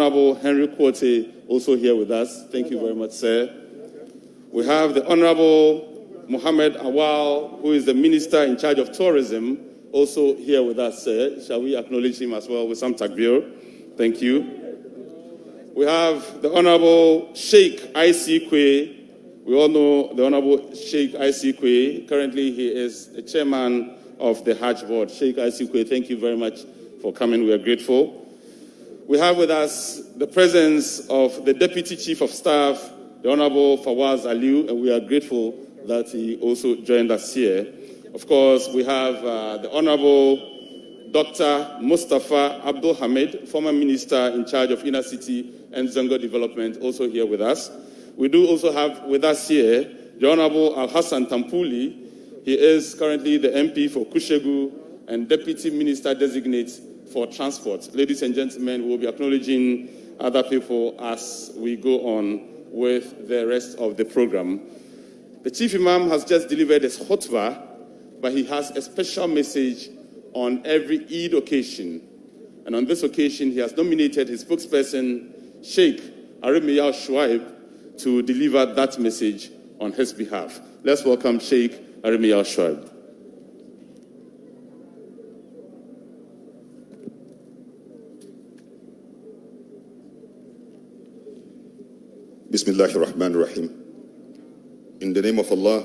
Honorable Henry Quote, also here with us. Thank you very much, sir. We have the Honorable Mohammed Awal, who is the Minister in charge of Tourism, also here with us, sir. Shall we acknowledge him as well with some takbir? Thank you. We have the Honorable Sheikh I.C. Kwe. We all know the Honorable Sheikh I.C. Kwe. Currently, he is the chairman of the Hajj Board. Sheikh I.C. Kwe, thank you very much for coming. We are grateful. We have with us the presence of the Deputy Chief of Staff, the Honorable Fawaz Aliu, and we are grateful that he also joined us here. Of course, we have the Honorable Dr. Mustafa Abdul Hamid, former Minister in charge of Inner City and Zongo Development, also here with us. We do also have with us here the Honorable Al-Hassan Tampuli. He is currently the MP for Kushegu and Deputy Minister Designate for Transport. Ladies and gentlemen, we will be acknowledging other people as we go on with the rest of the program. The Chief Imam has just delivered his khutbah, but he has a special message on every Eid occasion. And on this occasion, he has nominated his spokesperson, Sheikh Arimiyal Shuaib, to deliver that message on his behalf. Let's welcome Sheikh Arimiyal Shuaib. Bismillahir Rahmanir Rahim. In the name of Allah,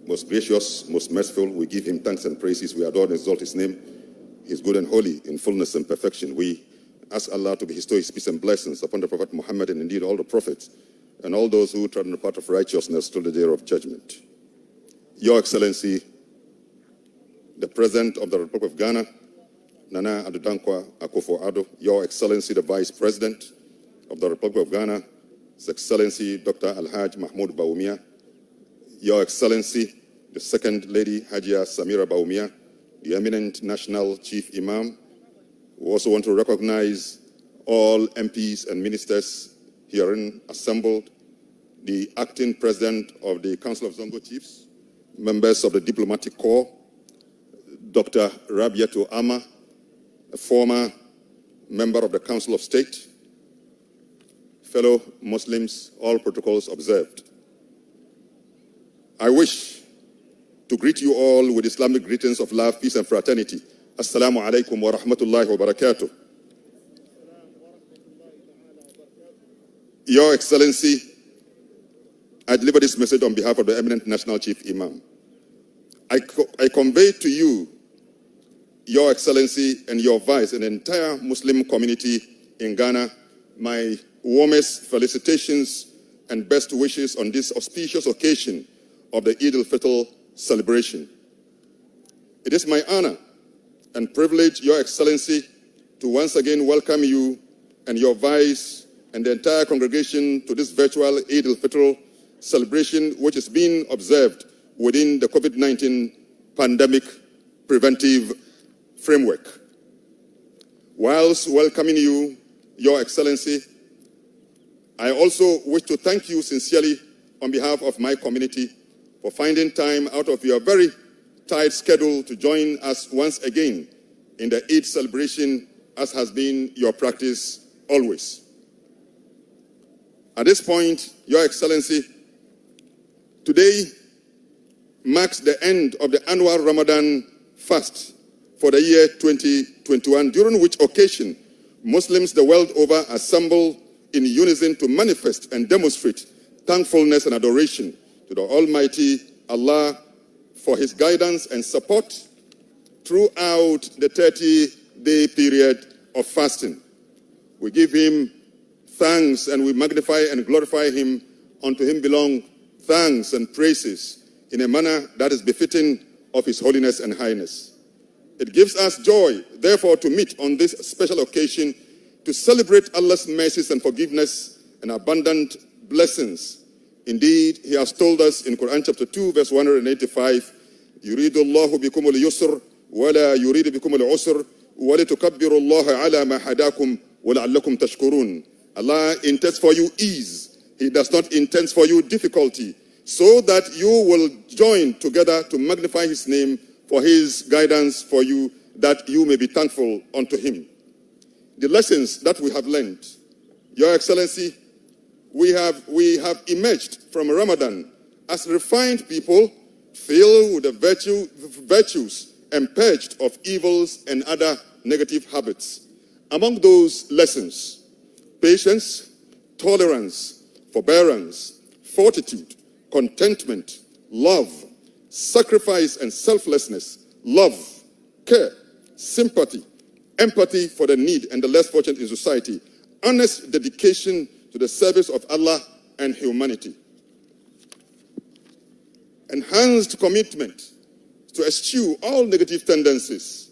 most gracious, most merciful, we give him thanks and praises. We adore and exalt his name. He is good and holy in fullness and perfection. We ask Allah to bestow his peace and blessings upon the Prophet Muhammad and indeed all the prophets and all those who tread on the path of righteousness till the day of judgment. Your Excellency, the President of the Republic of Ghana, Nana Addo Dankwa Akufo-Addo, Your Excellency, the Vice President of the Republic of Ghana, His Excellency Dr. Alhaj Mahmoud Bawumia, Your Excellency, the Second Lady Hajia Samira Bawumia, the eminent National Chief Imam. We also want to recognize all MPs and ministers herein assembled, the acting president of the Council of Zongo Chiefs, members of the Diplomatic Corps, Dr. Rabiatu Ama, a former member of the Council of State, fellow Muslims, all protocols observed. I wish to greet you all with Islamic greetings of love, peace, and fraternity. Assalamu alaikum wa rahmatullahi wa barakatuh. Your Excellency, I deliver this message on behalf of the eminent National Chief Imam. I convey to you, Your Excellency, and your Vice, and the entire Muslim community in Ghana, my warmest felicitations and best wishes on this auspicious occasion of the Eid al-Fitr celebration. It is my honor and privilege, Your Excellency, to once again welcome you and your Vice and the entire congregation to this virtual Eid al-Fitr celebration, which is being observed within the COVID-19 pandemic preventive framework. Whilst welcoming you, Your Excellency, I also wish to thank you sincerely on behalf of my community for finding time out of your very tight schedule to join us once again in the Eid celebration, as has been your practice always. At this point, Your Excellency, today marks the end of the annual Ramadan fast for the year 2021, during which occasion Muslims the world over assemble in unison to manifest and demonstrate thankfulness and adoration to the Almighty Allah for his guidance and support throughout the 30-day period of fasting. We give him thanks and we magnify and glorify him. Unto him belong thanks and praises in a manner that is befitting of his holiness and highness. It gives us joy, therefore, to meet on this special occasion to celebrate Allah's mercies and forgiveness and abundant blessings. Indeed, he has told us in Quran chapter 2, verse 185, يُرِيدُ اللَّهُ بِكُمُ الْيُسْرَ وَلَا يُرِيدُ بِكُمُ الْعُسْرَ وَلِتُكَبِّرُوا اللَّهَ عَلَى مَا هَدَاكُمْ وَلَعَلَّكُمْ تَشْكُرُونَ. Allah intends for you ease. He does not intend for you difficulty, so that you will join together to magnify his name for his guidance for you, that you may be thankful unto him. the lessons that we have learned. Your Excellency, we have emerged from Ramadan as refined people filled with the virtues and purged of evils and other negative habits. Among those lessons, patience, tolerance, forbearance, fortitude, contentment, love, sacrifice and selflessness, love, care, sympathy, empathy for the needy and the less fortunate in society, honest dedication to the service of Allah and humanity, enhanced commitment to eschew all negative tendencies,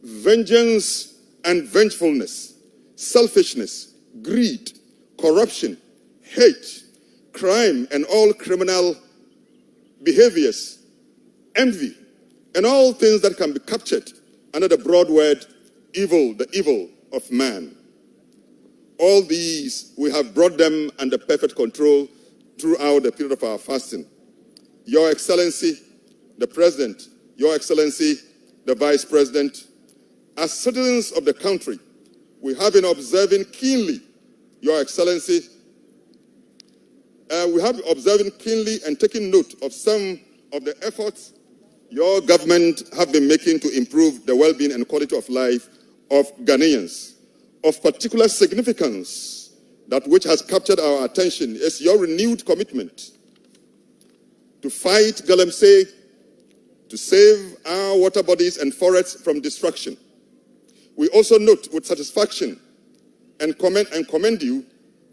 vengeance and vengefulness, selfishness, greed, corruption, hate, crime and all criminal behaviors, envy, and all things that can be captured under the broad word evil, the evil of man. All these, we have brought them under perfect control throughout the period of our fasting. Your Excellency, the President, Your Excellency, the Vice President, as citizens of the country, we have been observing keenly, Your Excellency, we have been observing keenly and taking note of some of the efforts your government have been making to improve the well-being and quality of life of Ghanaians. Of particular significance, that which has captured our attention, is your renewed commitment to fight galamsey, to save our water bodies and forests from destruction. We also note with satisfaction and commend you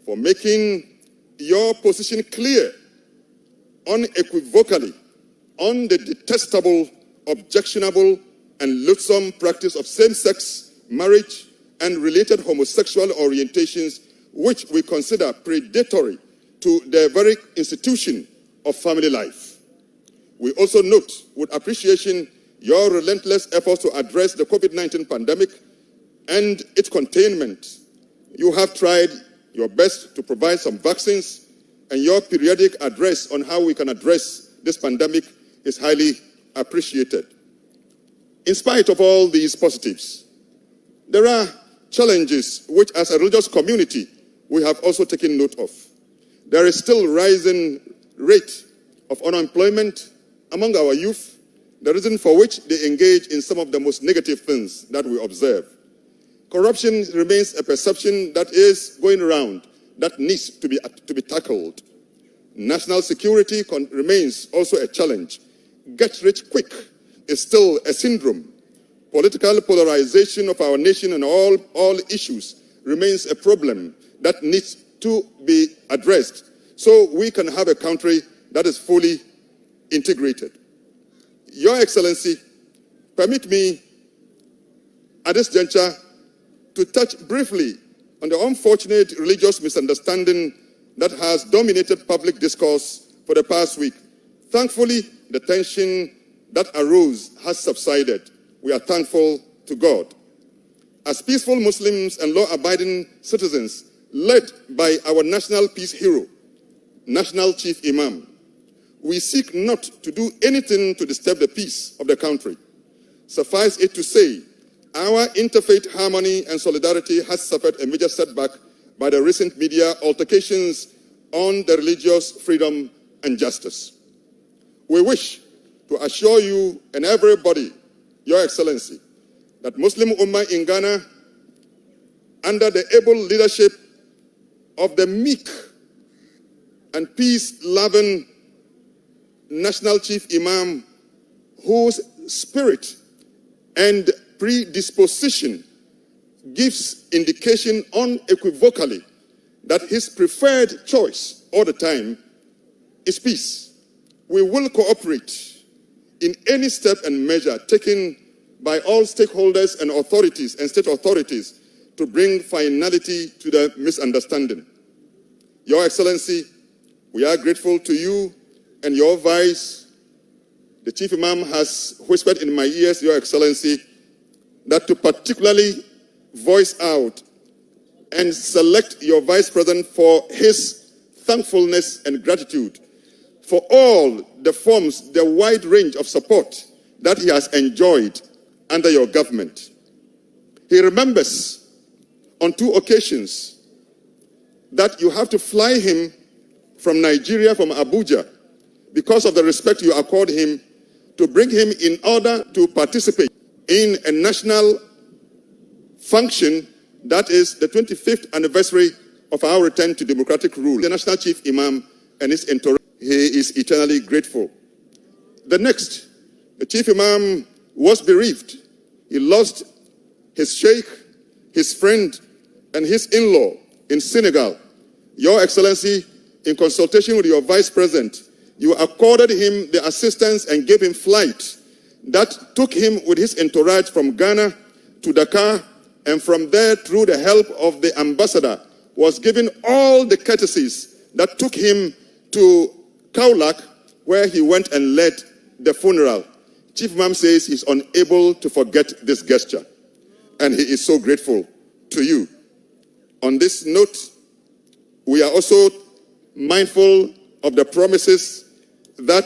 for making your position clear, unequivocally, on the detestable, objectionable, and loathsome practice of same-sex marriage and related homosexual orientations, which we consider predatory to the very institution of family life. We also note with appreciation your relentless efforts to address the COVID-19 pandemic and its containment. You have tried your best to provide some vaccines, and your periodic address on how we can address this pandemic is highly appreciated. In spite of all these positives, there are challenges which, as a religious community, we have also taken note of. There is still rising rate of unemployment among our youth, the reason for which they engage in some of the most negative things that we observe. Corruption remains a perception that is going around that needs to be tackled. National security remains also a challenge. Get rich quick is still a syndrome. Political polarization of our nation and all issues remains a problem that needs to be addressed so we can have a country that is fully integrated. Your Excellency, permit me at this juncture to touch briefly on the unfortunate religious misunderstanding that has dominated public discourse for the past week. Thankfully, the tension that arose has subsided. We are thankful to God. As peaceful Muslims and law-abiding citizens, led by our national peace hero, National Chief Imam, we seek not to do anything to disturb the peace of the country. Suffice it to say, our interfaith harmony and solidarity has suffered a major setback by the recent media altercations on the religious freedom and justice. We wish to assure you and everybody, Your Excellency, that Muslim Ummah in Ghana, under the able leadership of the meek and peace-loving National Chief Imam, whose spirit and predisposition gives indication unequivocally that his preferred choice all the time is peace. We will cooperate in any step and measure taken by all stakeholders and authorities and state authorities to bring finality to the misunderstanding. Your Excellency, we are grateful to you and your Vice. The Chief Imam has whispered in my ears, Your Excellency, that to particularly voice out and select your Vice President for his thankfulness and gratitude for all the forms, the wide range of support that he has enjoyed under your government. He remembers on 2 occasions that you have to fly him from Nigeria, from Abuja, because of the respect you accord him, to bring him in order to participate in a national function that is the 25th anniversary of our return to democratic rule. The National Chief Imam and his entourage, he is eternally grateful. The next, the Chief Imam was bereaved. He lost his sheikh, his friend, and his in-law in Senegal. Your Excellency, in consultation with your Vice President, you accorded him the assistance and gave him flight that took him with his entourage from Ghana to Dakar, and from there, through the help of the ambassador, was given all the courtesies that took him to Kaolack, where he went and led the funeral. Chief Imam says he's unable to forget this gesture, and he is so grateful to you. On this note, we are also mindful of the promises that